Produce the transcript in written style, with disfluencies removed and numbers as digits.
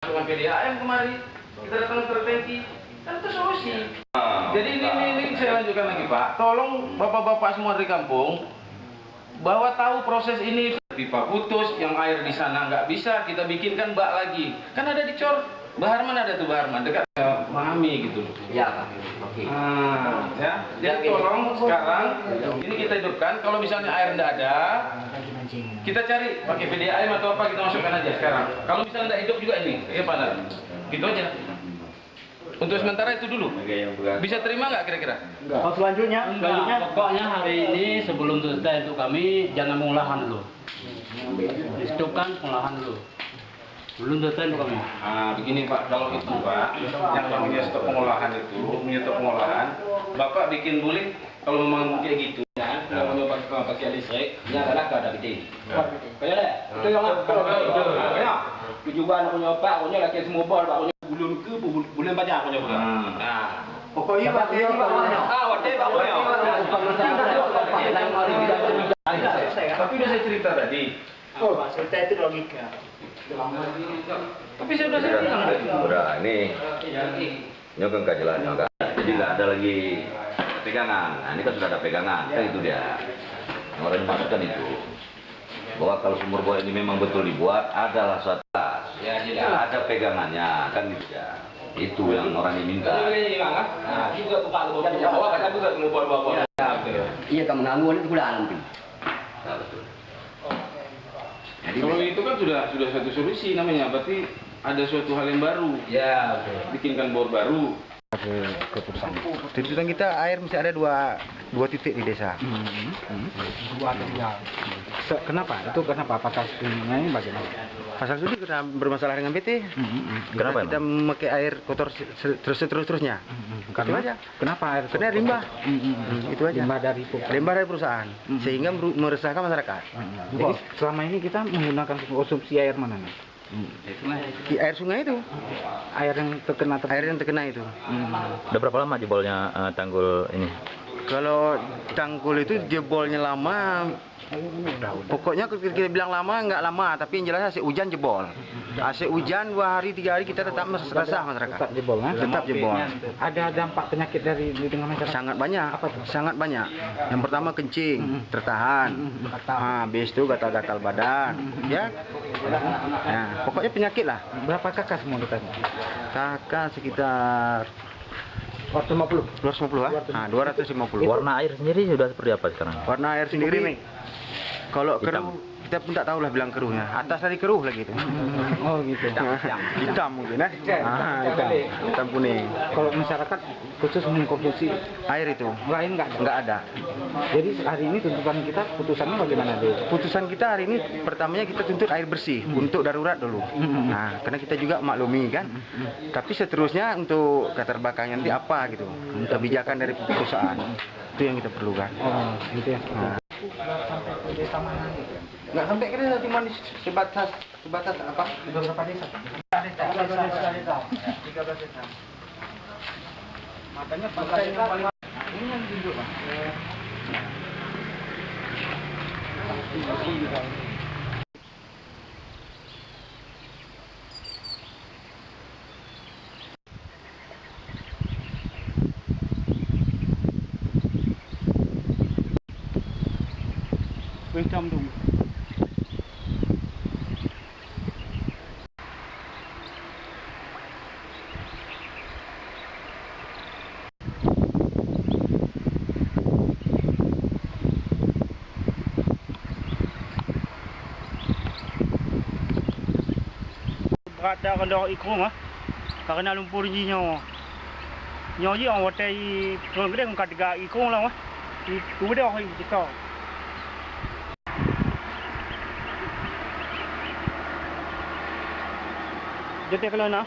Dengan PDAM kemari kita datang ke Tengki kan itu solusi. Jadi ini saya lanjutkan lagi Pak, tolong bapak-bapak semua dari kampung bahwa tahu proses ini, pipa putus yang air di sana nggak bisa kita bikinkan bak lagi, kan ada di Cor Baharman, ada tuh Baharman dekat Mahami gitu. Ya Pak. Oke. Ya, jadi tolong sekarang ini kita hidupkan. Kalau misalnya air tidak ada, kita cari pakai PDAM atau apa, kita masukkan aja sekarang. Kalau misalnya tidak hidup juga ini, ya Pak, gitu aja. Untuk sementara itu dulu. Bisa terima nggak kira-kira? Oh, selanjutnya? Pokoknya hari ini sebelum selesai itu kami jangan pengolahan dulu. Stopkan pengolahan dulu. Belum selesai itu kami. Begini Pak, kalau itu Pak, yang namanya stop pengolahan itu, menyetop pengolahan, Bapak bikin boleh kalau memang kayak gitu. Kalau mau pakai listrik, Ini adalah keadaan gede. Kayak deh. Itu yang kayak. Tujuan aku nyoba, aku lagi semua bol, aku belum ke belum banyak aku nyoba. Nah, Pokoknya Pak, ini Pak. wadah Pak. Tapi udah saya cerita tadi. Oh, Pak, cerita itu logika. Tapi saya udah saya bilang tadi. Udah, ini nyokong kajelannya kan. Jadi nggak ada lagi pegangan. Nah, ini kan sudah ada pegangan, kan itu dia. Yang orang dimaksudkan itu bahwa kalau sumur bor ini memang betul dibuat, adalah suatu Ya, ada pegangannya, kan gitu ya. Itu yang orang diminta. Nah, juga buka lubang bawah, kata juga lubang bawah. Iya, kamu nanggung itu udah alam tuh. Nah, betul. Jadi kalau itu kan sudah satu solusi namanya, berarti ada suatu hal yang baru. Ya, Bikinkan bor baru. Keputusan. Tuntutan kita air mesti ada dua titik di desa. Dua atau tiga. Kenapa? Itu kenapa? Apakah sungai bagaimana? Pasal sudi kita bermasalah dengan PT. Kenapa kita memakai air kotor terus-terusnya. Karena aja. Kenapa air? Karena limbah. Itu aja. Limbah dari perusahaan. Sehingga meresahkan masyarakat. Jadi selama ini kita menggunakan konsumsi air mana nih? Di air sungai itu. Air yang terkena itu. Udah berapa lama jebolnya tanggul ini? Kalau tanggul itu jebolnya lama. Pokoknya kita bilang lama nggak lama, tapi yang jelas AC hujan jebol. AC hujan 2 hari 3 hari kita tetap resah masyarakat. tetap jebol, kan? Tetap jebol. Ada dampak penyakit dari dengan masyarakat? Sangat banyak. Sangat banyak. Yang pertama kencing, tertahan. Habis itu gatal-gatal badan, ya. Nah, pokoknya penyakit lah. Berapa kakak semua kita? Kakak sekitar 250. 250 ah? Nah, 250. Warna air sendiri sudah seperti apa sekarang? Warna air sendiri kalau keruh kita pun tak tahu lah bilang keruhnya. Atas dari keruh lagi itu. Oh gitu. Hitam mungkin hitam kuning. Kalau masyarakat khusus mengkonsumsi Air itu lain nggak ada. ada. Jadi hari ini tuntutan kita putusannya bagaimana deh? Putusan kita hari ini pertamanya kita tuntut air bersih untuk darurat dulu. Nah, karena kita juga maklumi kan. Tapi seterusnya untuk keterbelakangan nanti apa gitu. Kebijakan dari perusahaan. Itu yang kita perlukan. Oh gitu ya. Nah. Nggak sampai kira cuma di sebatas apa? Beberapa desa. 13 desa. Makanya yang paling ini yang tunjuk Pak. Welcome dong. Berada kalau ikut karena lumpur nyo nyoji orang watai tuan gede ngkat tiga ikut lah itu dia orang kita. Jadi kalau nak